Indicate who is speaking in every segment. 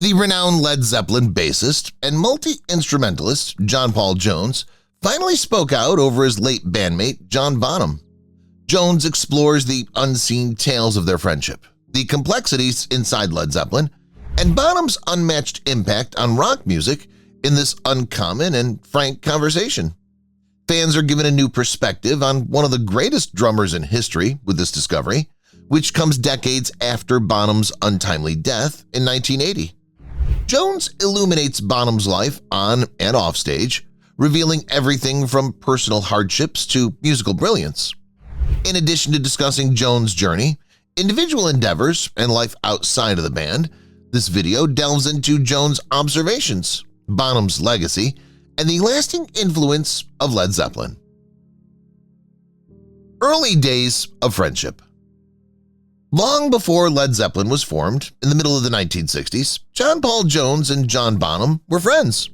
Speaker 1: The renowned Led Zeppelin bassist and multi-instrumentalist John Paul Jones finally spoke out over his late bandmate John Bonham. Jones explores the unseen tales of their friendship, the complexities inside Led Zeppelin, and Bonham's unmatched impact on rock music in this uncommon and frank conversation. Fans are given a new perspective on one of the greatest drummers in history with this discovery, which comes decades after Bonham's untimely death in 1980. Jones illuminates Bonham's life on and off stage, revealing everything from personal hardships to musical brilliance. In addition to discussing Jones' journey, individual endeavors, and life outside of the band, this video delves into Jones' observations, Bonham's legacy, and the lasting influence of Led Zeppelin. Early days of friendship. Long before Led Zeppelin was formed, in the middle of the 1960s, John Paul Jones and John Bonham were friends.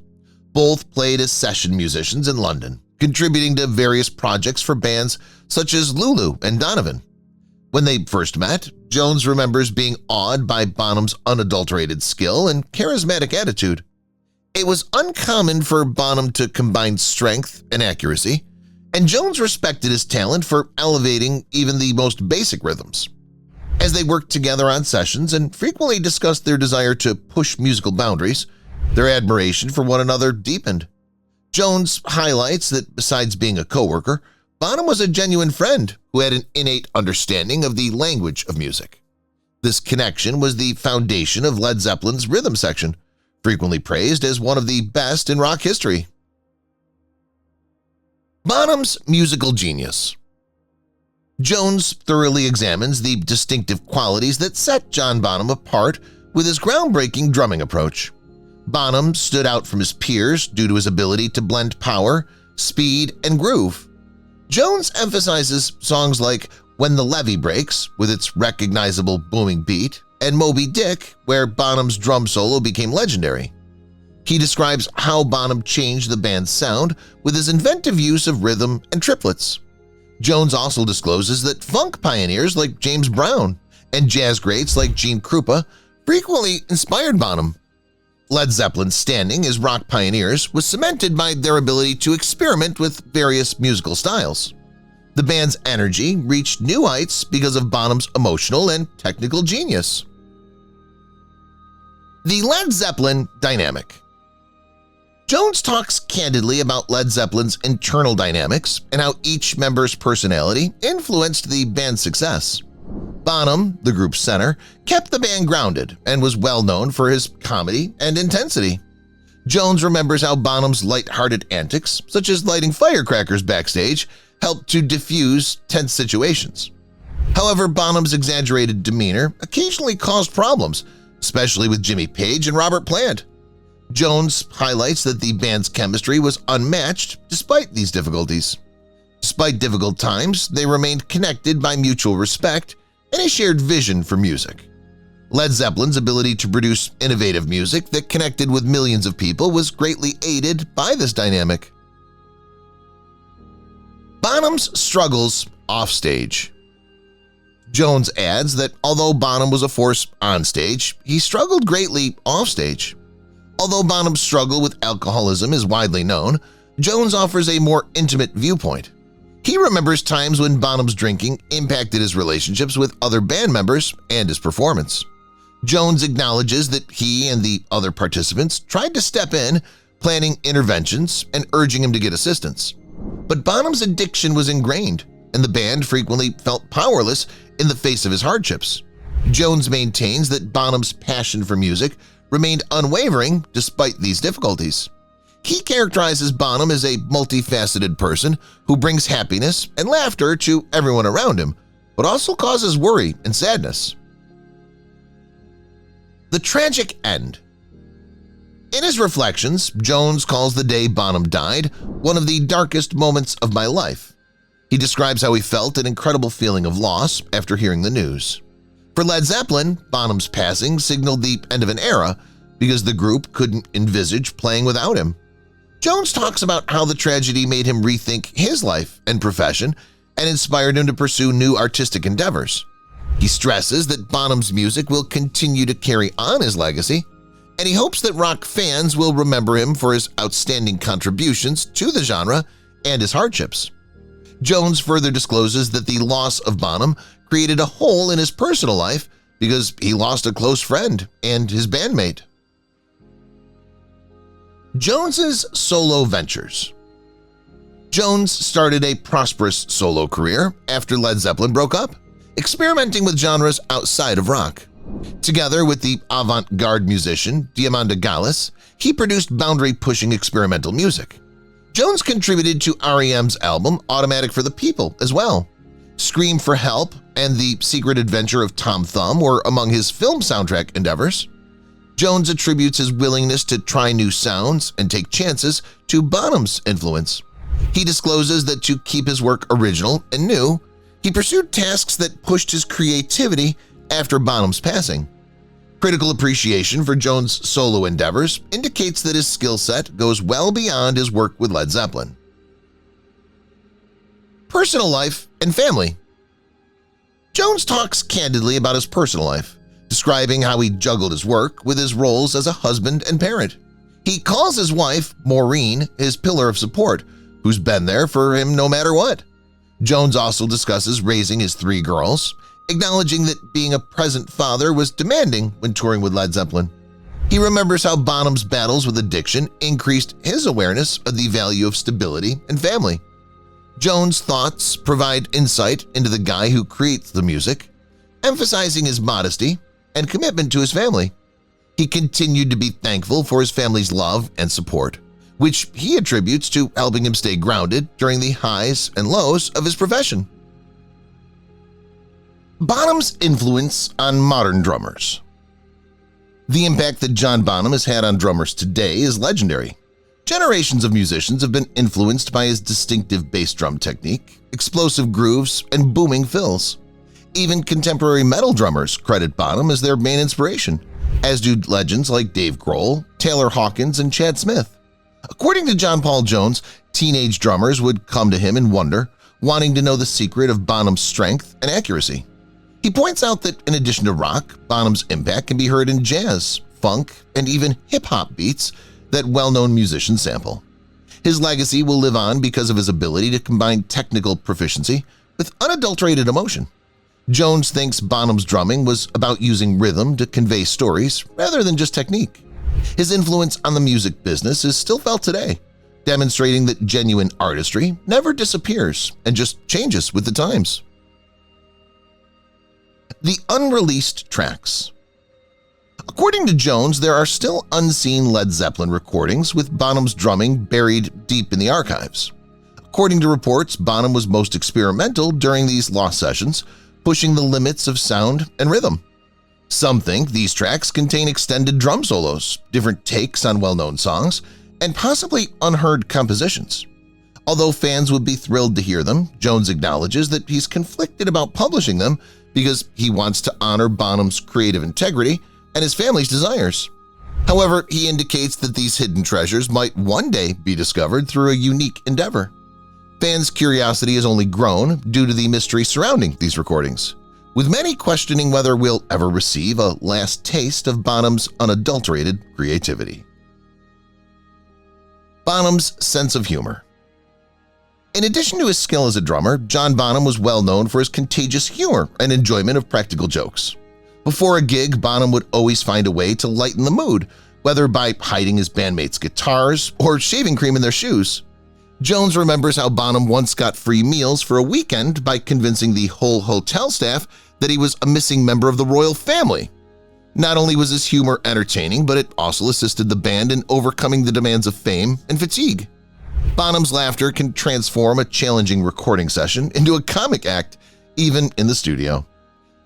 Speaker 1: Both played as session musicians in London, contributing to various projects for bands such as Lulu and Donovan. When they first met, Jones remembers being awed by Bonham's unadulterated skill and charismatic attitude. It was uncommon for Bonham to combine strength and accuracy, and Jones respected his talent for elevating even the most basic rhythms. As they worked together on sessions and frequently discussed their desire to push musical boundaries, their admiration for one another deepened. Jones highlights that besides being a coworker, Bonham was a genuine friend who had an innate understanding of the language of music. This connection was the foundation of Led Zeppelin's rhythm section, frequently praised as one of the best in rock history. Bonham's musical genius. Jones thoroughly examines the distinctive qualities that set John Bonham apart with his groundbreaking drumming approach. Bonham stood out from his peers due to his ability to blend power, speed, and groove. Jones emphasizes songs like When the Levee Breaks, with its recognizable booming beat, and Moby Dick, where Bonham's drum solo became legendary. He describes how Bonham changed the band's sound with his inventive use of rhythm and triplets. Jones also discloses that funk pioneers like James Brown and jazz greats like Gene Krupa frequently inspired Bonham. Led Zeppelin's standing as rock pioneers was cemented by their ability to experiment with various musical styles. The band's energy reached new heights because of Bonham's emotional and technical genius. The Led Zeppelin dynamic. Jones talks candidly about Led Zeppelin's internal dynamics and how each member's personality influenced the band's success. Bonham, the group's center, kept the band grounded and was well known for his comedy and intensity. Jones remembers how Bonham's light-hearted antics, such as lighting firecrackers backstage, helped to diffuse tense situations. However, Bonham's exaggerated demeanor occasionally caused problems, especially with Jimmy Page and Robert Plant. Jones highlights that the band's chemistry was unmatched despite these difficulties. Despite difficult times, they remained connected by mutual respect and a shared vision for music. Led Zeppelin's ability to produce innovative music that connected with millions of people was greatly aided by this dynamic. Bonham's struggles offstage. Jones adds that although Bonham was a force on stage, he struggled greatly offstage. Although Bonham's struggle with alcoholism is widely known, Jones offers a more intimate viewpoint. He remembers times when Bonham's drinking impacted his relationships with other band members and his performance. Jones acknowledges that he and the other participants tried to step in, planning interventions and urging him to get assistance. But Bonham's addiction was ingrained, and the band frequently felt powerless in the face of his hardships. Jones maintains that Bonham's passion for music remained unwavering despite these difficulties. He characterizes Bonham as a multifaceted person who brings happiness and laughter to everyone around him, but also causes worry and sadness. The tragic end. In his reflections, Jones calls the day Bonham died one of the darkest moments of my life. He describes how he felt an incredible feeling of loss after hearing the news. For Led Zeppelin, Bonham's passing signaled the end of an era because the group couldn't envisage playing without him. Jones talks about how the tragedy made him rethink his life and profession and inspired him to pursue new artistic endeavors. He stresses that Bonham's music will continue to carry on his legacy, and he hopes that rock fans will remember him for his outstanding contributions to the genre and his hardships. Jones further discloses that the loss of Bonham created a hole in his personal life because he lost a close friend and his bandmate. Jones's solo ventures. Jones started a prosperous solo career after Led Zeppelin broke up, experimenting with genres outside of rock. Together with the avant-garde musician Diamanda Gallis, he produced boundary-pushing experimental music. Jones contributed to REM's album Automatic for the People as well. Scream for Help and The Secret Adventure of Tom Thumb were among his film soundtrack endeavors. Jones attributes his willingness to try new sounds and take chances to Bonham's influence. He discloses that to keep his work original and new, he pursued tasks that pushed his creativity after Bonham's passing. Critical appreciation for Jones' solo endeavors indicates that his skill set goes well beyond his work with Led Zeppelin. Personal life and family. Jones talks candidly about his personal life, describing how he juggled his work with his roles as a husband and parent. He calls his wife, Maureen, his pillar of support, who's been there for him no matter what. Jones also discusses raising his 3 girls, acknowledging that being a present father was demanding when touring with Led Zeppelin. He remembers how Bonham's battles with addiction increased his awareness of the value of stability and family. Jones' thoughts provide insight into the guy who creates the music, emphasizing his modesty and commitment to his family. He continued to be thankful for his family's love and support, which he attributes to helping him stay grounded during the highs and lows of his profession. Bonham's influence on modern drummers. The impact that John Bonham has had on drummers today is legendary. Generations of musicians have been influenced by his distinctive bass drum technique, explosive grooves, and booming fills. Even contemporary metal drummers credit Bonham as their main inspiration, as do legends like Dave Grohl, Taylor Hawkins, and Chad Smith. According to John Paul Jones, teenage drummers would come to him in wonder, wanting to know the secret of Bonham's strength and accuracy. He points out that in addition to rock, Bonham's impact can be heard in jazz, funk, and even hip-hop beats that well-known musicians sample. His legacy will live on because of his ability to combine technical proficiency with unadulterated emotion. Jones thinks Bonham's drumming was about using rhythm to convey stories rather than just technique. His influence on the music business is still felt today, demonstrating that genuine artistry never disappears and just changes with the times. The unreleased tracks. According to Jones, there are still unseen Led Zeppelin recordings with Bonham's drumming buried deep in the archives. According to reports, Bonham was most experimental during these lost sessions, pushing the limits of sound and rhythm. Some think these tracks contain extended drum solos, different takes on well-known songs, and possibly unheard compositions. Although fans would be thrilled to hear them, Jones acknowledges that he's conflicted about publishing them because he wants to honor Bonham's creative integrity and his family's desires. However, he indicates that these hidden treasures might one day be discovered through a unique endeavor. Fans' curiosity has only grown due to the mystery surrounding these recordings, with many questioning whether we'll ever receive a last taste of Bonham's unadulterated creativity. Bonham's sense of humor. In addition to his skill as a drummer, John Bonham was well known for his contagious humor and enjoyment of practical jokes. Before a gig, Bonham would always find a way to lighten the mood, whether by hiding his bandmates' guitars or shaving cream in their shoes. Jones remembers how Bonham once got free meals for a weekend by convincing the whole hotel staff that he was a missing member of the royal family. Not only was his humor entertaining, but it also assisted the band in overcoming the demands of fame and fatigue. Bonham's laughter can transform a challenging recording session into a comic act, even in the studio.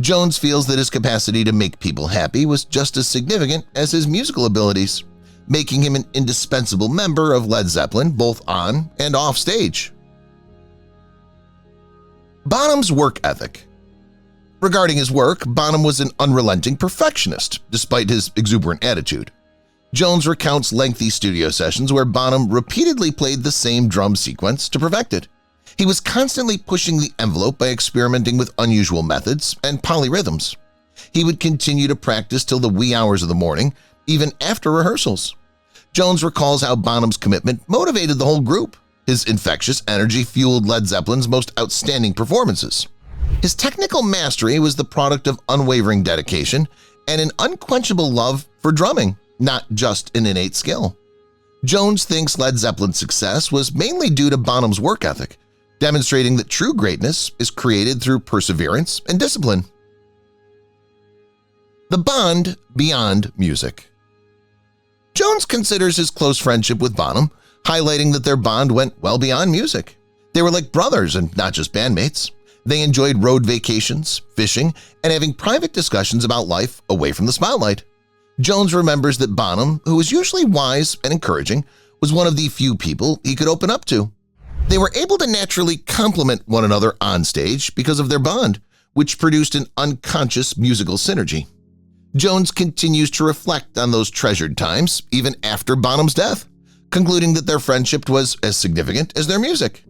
Speaker 1: Jones feels that his capacity to make people happy was just as significant as his musical abilities, making him an indispensable member of Led Zeppelin both on and off stage. Bonham's work ethic. Regarding his work, Bonham was an unrelenting perfectionist despite his exuberant attitude. Jones recounts lengthy studio sessions where Bonham repeatedly played the same drum sequence to perfect it. He was constantly pushing the envelope by experimenting with unusual methods and polyrhythms. He would continue to practice till the wee hours of the morning, even after rehearsals. Jones recalls how Bonham's commitment motivated the whole group. His infectious energy fueled Led Zeppelin's most outstanding performances. His technical mastery was the product of unwavering dedication and an unquenchable love for drumming, not just an innate skill. Jones thinks Led Zeppelin's success was mainly due to Bonham's work ethic, demonstrating that true greatness is created through perseverance and discipline. The bond beyond music. Jones considers his close friendship with Bonham, highlighting that their bond went well beyond music. They were like brothers and not just bandmates. They enjoyed road vacations, fishing, and having private discussions about life away from the spotlight. Jones remembers that Bonham, who was usually wise and encouraging, was one of the few people he could open up to. They were able to naturally complement one another on stage because of their bond, which produced an unconscious musical synergy. Jones continues to reflect on those treasured times even after Bonham's death, concluding that their friendship was as significant as their music.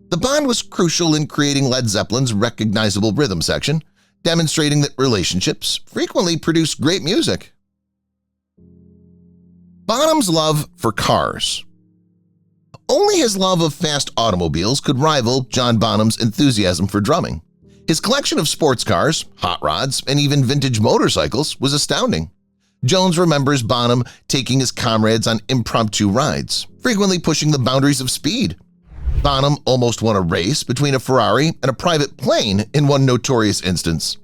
Speaker 1: The bond was crucial in creating Led Zeppelin's recognizable rhythm section, demonstrating that relationships frequently produce great music. Bonham's love for cars. Only his love of fast automobiles could rival John Bonham's enthusiasm for drumming. His collection of sports cars, hot rods, and even vintage motorcycles was astounding. Jones remembers Bonham taking his comrades on impromptu rides, frequently pushing the boundaries of speed. Bonham almost won a race between a Ferrari and a private plane in one notorious instance.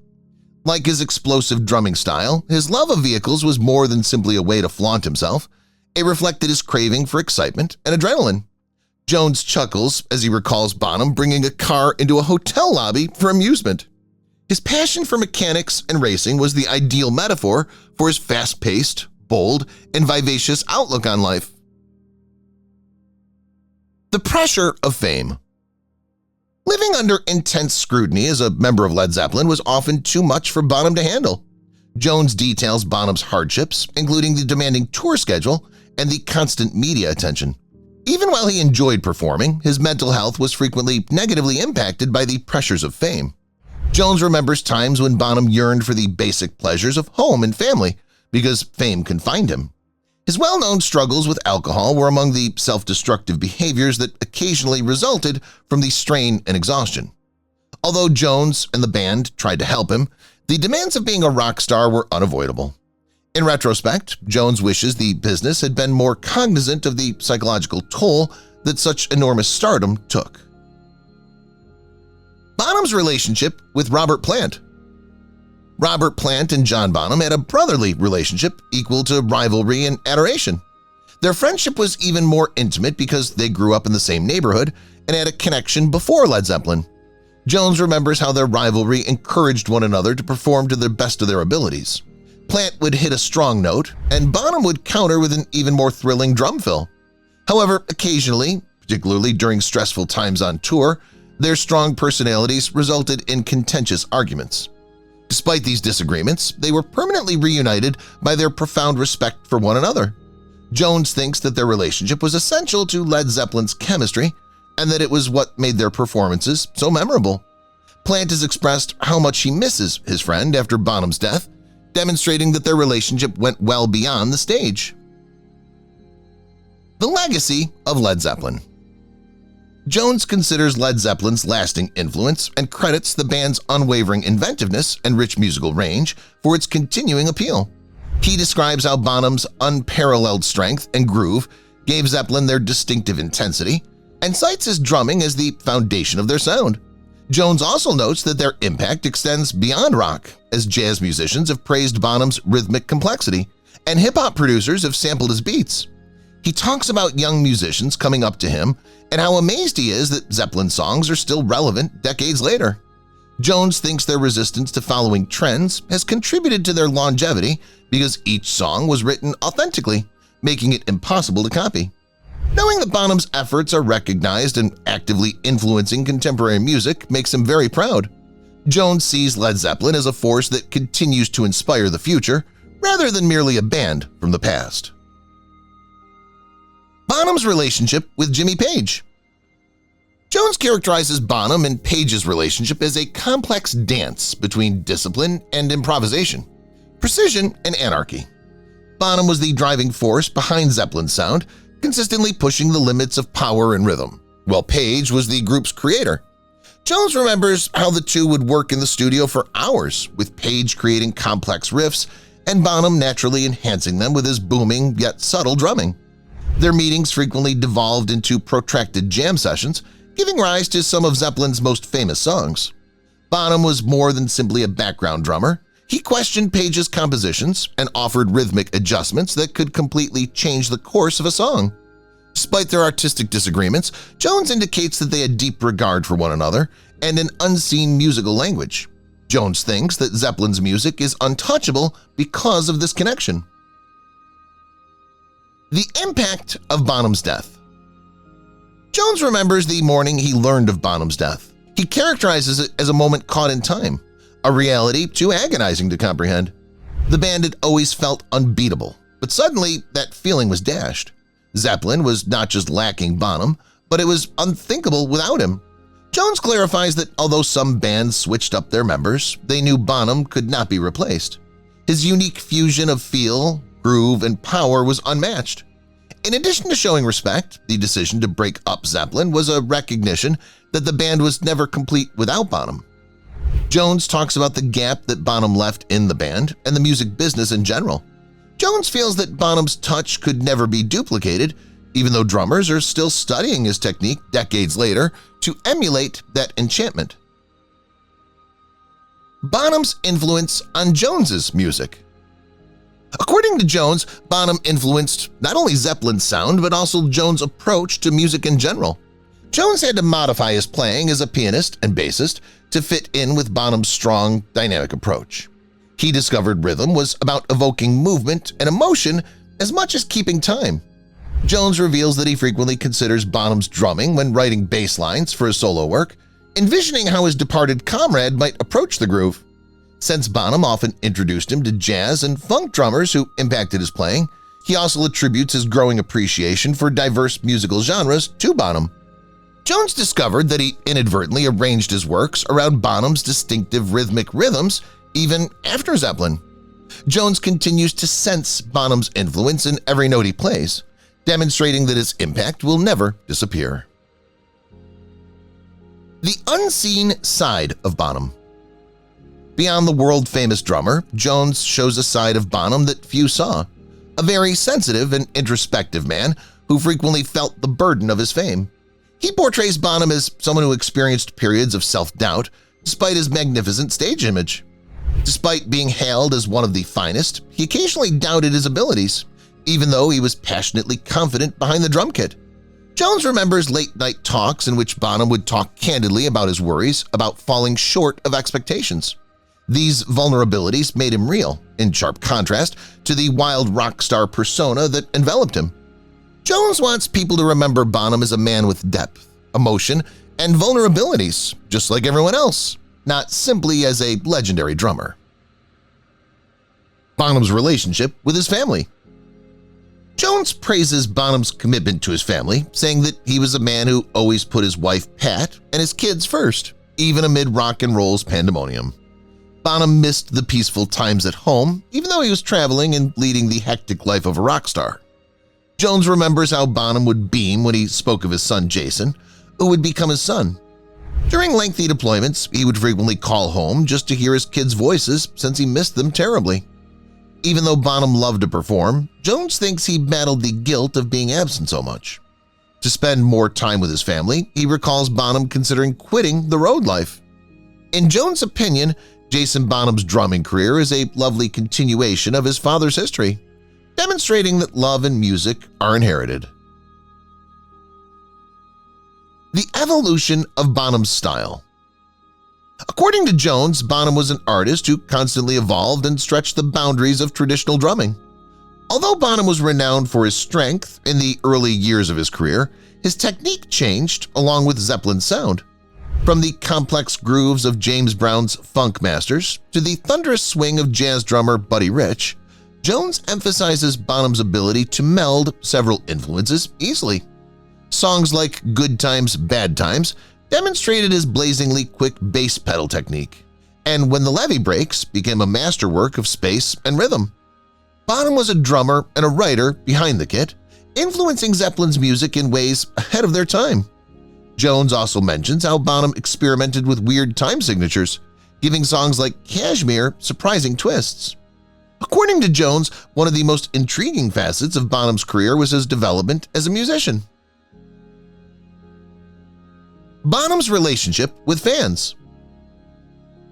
Speaker 1: Like his explosive drumming style, his love of vehicles was more than simply a way to flaunt himself. It reflected his craving for excitement and adrenaline. Jones chuckles as he recalls Bonham bringing a car into a hotel lobby for amusement. His passion for mechanics and racing was the ideal metaphor for his fast-paced, bold, and vivacious outlook on life. The pressure of fame. Living under intense scrutiny as a member of Led Zeppelin was often too much for Bonham to handle. Jones details Bonham's hardships, including the demanding tour schedule and the constant media attention. Even while he enjoyed performing, his mental health was frequently negatively impacted by the pressures of fame. Jones remembers times when Bonham yearned for the basic pleasures of home and family because fame confined him. His well-known struggles with alcohol were among the self-destructive behaviors that occasionally resulted from the strain and exhaustion. Although Jones and the band tried to help him, the demands of being a rock star were unavoidable. In retrospect, Jones wishes the business had been more cognizant of the psychological toll that such enormous stardom took. Bonham's relationship with Robert Plant. Robert Plant and John Bonham had a brotherly relationship equal to rivalry and adoration. Their friendship was even more intimate because they grew up in the same neighborhood and had a connection before Led Zeppelin. Jones remembers how their rivalry encouraged one another to perform to the best of their abilities. Plant would hit a strong note, and Bonham would counter with an even more thrilling drum fill. However, occasionally, particularly during stressful times on tour, their strong personalities resulted in contentious arguments. Despite these disagreements, they were permanently reunited by their profound respect for one another. Jones thinks that their relationship was essential to Led Zeppelin's chemistry and that it was what made their performances so memorable. Plant has expressed how much he misses his friend after Bonham's death, demonstrating that their relationship went well beyond the stage. The legacy of Led Zeppelin. Jones considers Led Zeppelin's lasting influence and credits the band's unwavering inventiveness and rich musical range for its continuing appeal. He describes how Bonham's unparalleled strength and groove gave Zeppelin their distinctive intensity and cites his drumming as the foundation of their sound. Jones also notes that their impact extends beyond rock, as jazz musicians have praised Bonham's rhythmic complexity and hip-hop producers have sampled his beats. He talks about young musicians coming up to him and how amazed he is that Zeppelin songs are still relevant decades later. Jones thinks their resistance to following trends has contributed to their longevity because each song was written authentically, making it impossible to copy. Knowing that Bonham's efforts are recognized and actively influencing contemporary music makes him very proud. Jones sees Led Zeppelin as a force that continues to inspire the future rather than merely a band from the past. Bonham's relationship with Jimmy Page. Jones characterizes Bonham and Page's relationship as a complex dance between discipline and improvisation, precision and anarchy. Bonham was the driving force behind Zeppelin's sound, consistently pushing the limits of power and rhythm, while Page was the group's creator. Jones remembers how the two would work in the studio for hours, with Page creating complex riffs and Bonham naturally enhancing them with his booming yet subtle drumming. Their meetings frequently devolved into protracted jam sessions, giving rise to some of Zeppelin's most famous songs. Bonham was more than simply a background drummer. He questioned Page's compositions and offered rhythmic adjustments that could completely change the course of a song. Despite their artistic disagreements, Jones indicates that they had deep regard for one another and an unseen musical language. Jones thinks that Zeppelin's music is untouchable because of this connection. The impact of Bonham's death. Jones remembers the morning he learned of Bonham's death. He characterizes it as a moment caught in time, a reality too agonizing to comprehend. The band had always felt unbeatable, but suddenly that feeling was dashed. Zeppelin was not just lacking Bonham, but it was unthinkable without him. Jones clarifies that although some bands switched up their members, they knew Bonham could not be replaced. His unique fusion of feel, groove, and power was unmatched. In addition to showing respect, the decision to break up Zeppelin was a recognition that the band was never complete without Bonham. Jones talks about the gap that Bonham left in the band and the music business in general. Jones feels that Bonham's touch could never be duplicated, even though drummers are still studying his technique decades later to emulate that enchantment. Bonham's influence on Jones's music. According to Jones, Bonham influenced not only Zeppelin's sound but also Jones' approach to music in general. Jones had to modify his playing as a pianist and bassist to fit in with Bonham's strong, dynamic approach. He discovered rhythm was about evoking movement and emotion as much as keeping time. Jones reveals that he frequently considers Bonham's drumming when writing bass lines for his solo work, envisioning how his departed comrade might approach the groove. Since Bonham often introduced him to jazz and funk drummers who impacted his playing, he also attributes his growing appreciation for diverse musical genres to Bonham. Jones discovered that he inadvertently arranged his works around Bonham's distinctive rhythmic rhythms even after Zeppelin. Jones continues to sense Bonham's influence in every note he plays, demonstrating that his impact will never disappear. The unseen side of Bonham. Beyond the world-famous drummer, Jones shows a side of Bonham that few saw, a very sensitive and introspective man who frequently felt the burden of his fame. He portrays Bonham as someone who experienced periods of self-doubt despite his magnificent stage image. Despite being hailed as one of the finest, he occasionally doubted his abilities, even though he was passionately confident behind the drum kit. Jones remembers late-night talks in which Bonham would talk candidly about his worries about falling short of expectations. These vulnerabilities made him real, in sharp contrast to the wild rock star persona that enveloped him. Jones wants people to remember Bonham as a man with depth, emotion, and vulnerabilities, just like everyone else, not simply as a legendary drummer. Bonham's relationship with his family. Jones praises Bonham's commitment to his family, saying that he was a man who always put his wife Pat and his kids first, even amid rock and roll's pandemonium. Bonham missed the peaceful times at home, even though he was traveling and leading the hectic life of a rock star. Jones remembers how Bonham would beam when he spoke of his son Jason, who would become his son. During lengthy deployments, he would frequently call home just to hear his kids' voices since he missed them terribly. Even though Bonham loved to perform, Jones thinks he battled the guilt of being absent so much. To spend more time with his family, he recalls Bonham considering quitting the road life. In Jones' opinion, Jason Bonham's drumming career is a lovely continuation of his father's history, demonstrating that love and music are inherited. The evolution of Bonham's style. According to Jones, Bonham was an artist who constantly evolved and stretched the boundaries of traditional drumming. Although Bonham was renowned for his strength in the early years of his career, his technique changed along with Zeppelin's sound. From the complex grooves of James Brown's Funk Masters to the thunderous swing of jazz drummer Buddy Rich, Jones emphasizes Bonham's ability to meld several influences easily. Songs like Good Times, Bad Times demonstrated his blazingly quick bass pedal technique, and When the Levee Breaks became a masterwork of space and rhythm. Bonham was a drummer and a writer behind the kit, influencing Zeppelin's music in ways ahead of their time. Jones also mentions how Bonham experimented with weird time signatures, giving songs like Kashmir surprising twists. According to Jones, one of the most intriguing facets of Bonham's career was his development as a musician. Bonham's relationship with fans.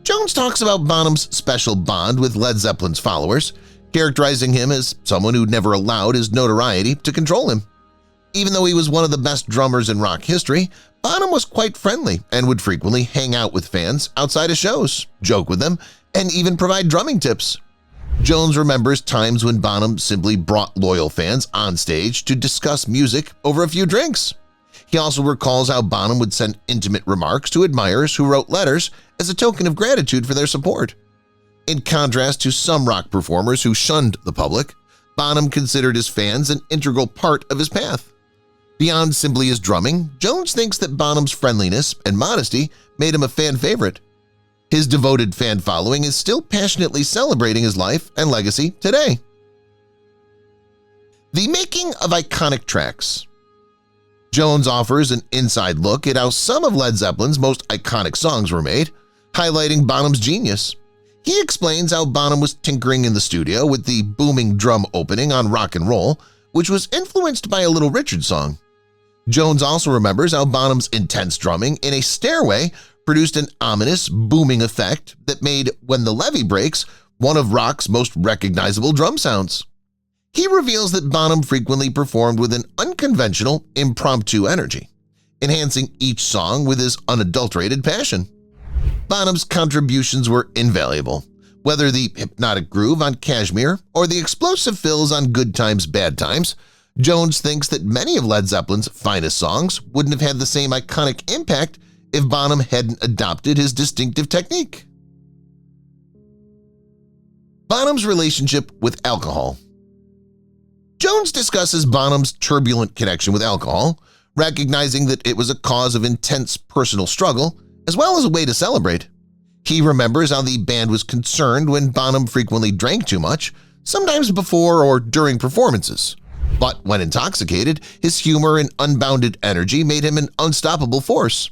Speaker 1: Jones talks about Bonham's special bond with Led Zeppelin's followers, characterizing him as someone who never allowed his notoriety to control him. Even though he was one of the best drummers in rock history, Bonham was quite friendly and would frequently hang out with fans outside of shows, joke with them, and even provide drumming tips. Jones remembers times when Bonham simply brought loyal fans on stage to discuss music over a few drinks. He also recalls how Bonham would send intimate remarks to admirers who wrote letters as a token of gratitude for their support. In contrast to some rock performers who shunned the public, Bonham considered his fans an integral part of his path. Beyond simply his drumming, Jones thinks that Bonham's friendliness and modesty made him a fan favorite. His devoted fan following is still passionately celebrating his life and legacy today. The making of iconic tracks. Jones offers an inside look at how some of Led Zeppelin's most iconic songs were made, highlighting Bonham's genius. He explains how Bonham was tinkering in the studio with the booming drum opening on Rock and Roll, which was influenced by a Little Richard song. Jones also remembers how Bonham's intense drumming in a stairway produced an ominous, booming effect that made When the Levee Breaks one of rock's most recognizable drum sounds. He reveals that Bonham frequently performed with an unconventional, impromptu energy, enhancing each song with his unadulterated passion. Bonham's contributions were invaluable, whether the hypnotic groove on Kashmir or the explosive fills on Good Times, Bad Times. Jones thinks that many of Led Zeppelin's finest songs wouldn't have had the same iconic impact if Bonham hadn't adopted his distinctive technique. Bonham's relationship with alcohol. Jones discusses Bonham's turbulent connection with alcohol, recognizing that it was a cause of intense personal struggle as well as a way to celebrate. He remembers how the band was concerned when Bonham frequently drank too much, sometimes before or during performances. But when intoxicated, his humor and unbounded energy made him an unstoppable force.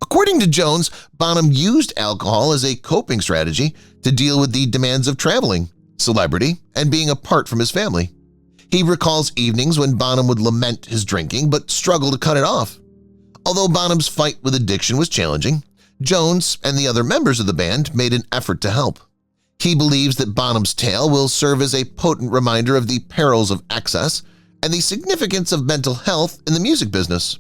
Speaker 1: According to Jones, Bonham used alcohol as a coping strategy to deal with the demands of traveling, celebrity, and being apart from his family. He recalls evenings when Bonham would lament his drinking but struggle to cut it off. Although Bonham's fight with addiction was challenging, Jones and the other members of the band made an effort to help. He believes that Bonham's tale will serve as a potent reminder of the perils of excess and the significance of mental health in the music business.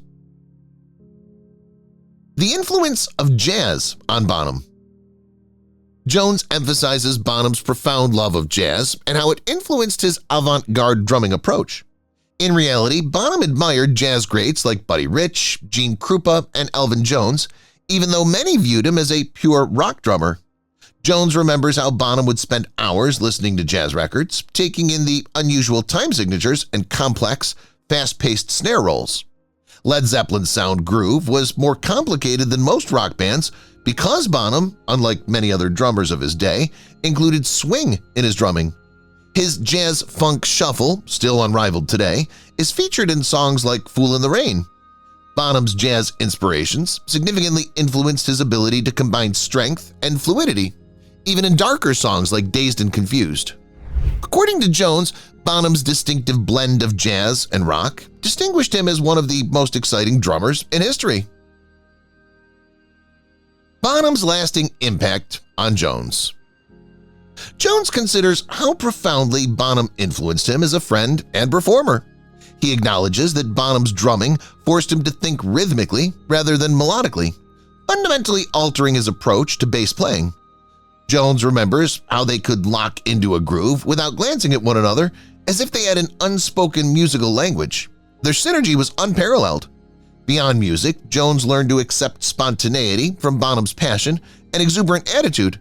Speaker 1: The influence of jazz on Bonham. Jones emphasizes Bonham's profound love of jazz and how it influenced his avant-garde drumming approach. In reality, Bonham admired jazz greats like Buddy Rich, Gene Krupa, and Elvin Jones, even though many viewed him as a pure rock drummer. Jones remembers how Bonham would spend hours listening to jazz records, taking in the unusual time signatures and complex, fast-paced snare rolls. Led Zeppelin's sound groove was more complicated than most rock bands because Bonham, unlike many other drummers of his day, included swing in his drumming. His jazz-funk shuffle, still unrivaled today, is featured in songs like Fool in the Rain. Bonham's jazz inspirations significantly influenced his ability to combine strength and fluidity, even in darker songs like Dazed and Confused. According to Jones, Bonham's distinctive blend of jazz and rock distinguished him as one of the most exciting drummers in history. Bonham's lasting impact on Jones. Jones considers how profoundly Bonham influenced him as a friend and performer. He acknowledges that Bonham's drumming forced him to think rhythmically rather than melodically, fundamentally altering his approach to bass playing. Jones remembers how they could lock into a groove without glancing at one another as if they had an unspoken musical language. Their synergy was unparalleled. Beyond music, Jones learned to accept spontaneity from Bonham's passion and exuberant attitude.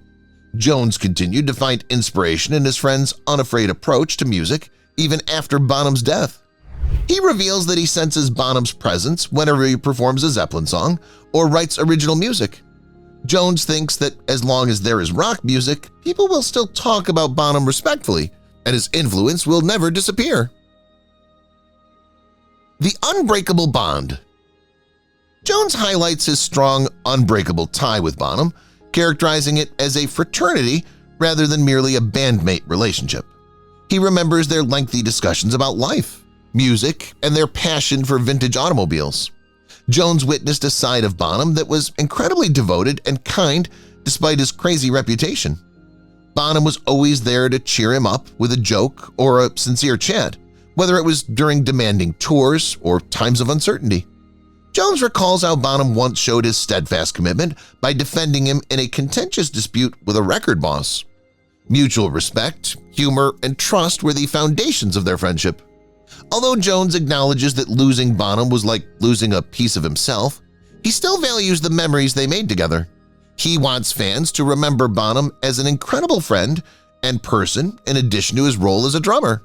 Speaker 1: Jones continued to find inspiration in his friend's unafraid approach to music even after Bonham's death. He reveals that he senses Bonham's presence whenever he performs a Zeppelin song or writes original music. Jones thinks that as long as there is rock music, people will still talk about Bonham respectfully, and his influence will never disappear. The unbreakable bond. Jones highlights his strong, unbreakable tie with Bonham, characterizing it as a fraternity rather than merely a bandmate relationship. He remembers their lengthy discussions about life, music, and their passion for vintage automobiles. Jones witnessed a side of Bonham that was incredibly devoted and kind despite his crazy reputation. Bonham was always there to cheer him up with a joke or a sincere chat, whether it was during demanding tours or times of uncertainty. Jones recalls how Bonham once showed his steadfast commitment by defending him in a contentious dispute with a record boss. Mutual respect, humor, and trust were the foundations of their friendship. Although Jones acknowledges that losing Bonham was like losing a piece of himself, he still values the memories they made together. He wants fans to remember Bonham as an incredible friend and person in addition to his role as a drummer.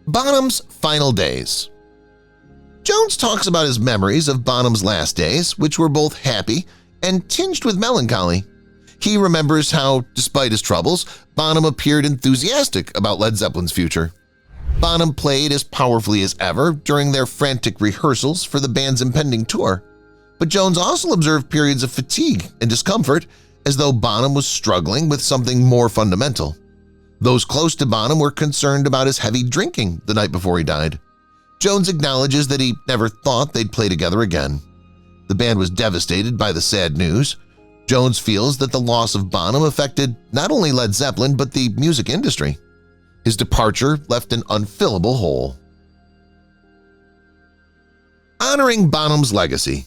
Speaker 1: Bonham's final days. Jones talks about his memories of Bonham's last days, which were both happy and tinged with melancholy. He remembers how, despite his troubles, Bonham appeared enthusiastic about Led Zeppelin's future. Bonham played as powerfully as ever during their frantic rehearsals for the band's impending tour, but Jones also observed periods of fatigue and discomfort, as though Bonham was struggling with something more fundamental. Those close to Bonham were concerned about his heavy drinking the night before he died. Jones acknowledges that he never thought they'd play together again. The band was devastated by the sad news. Jones feels that the loss of Bonham affected not only Led Zeppelin but the music industry. His departure left an unfillable hole. Honoring Bonham's legacy.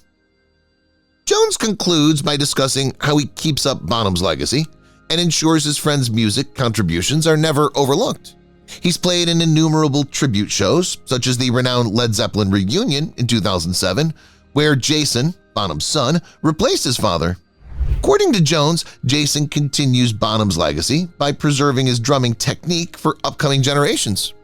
Speaker 1: Jones concludes by discussing how he keeps up Bonham's legacy and ensures his friend's music contributions are never overlooked. He's played in innumerable tribute shows, such as the renowned Led Zeppelin reunion in 2007, where Jason, Bonham's son, replaced his father. According to Jones, Jason continues Bonham's legacy by preserving his drumming technique for upcoming generations.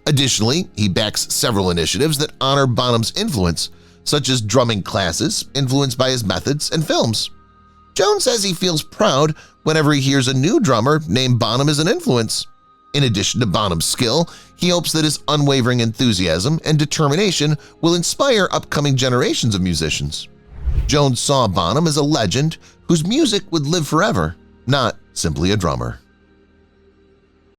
Speaker 1: Additionally, he backs several initiatives that honor Bonham's influence, such as drumming classes influenced by his methods and films. Jones says he feels proud whenever he hears a new drummer name Bonham as an influence. In addition to Bonham's skill, he hopes that his unwavering enthusiasm and determination will inspire upcoming generations of musicians. Jones saw Bonham as a legend whose music would live forever, not simply a drummer.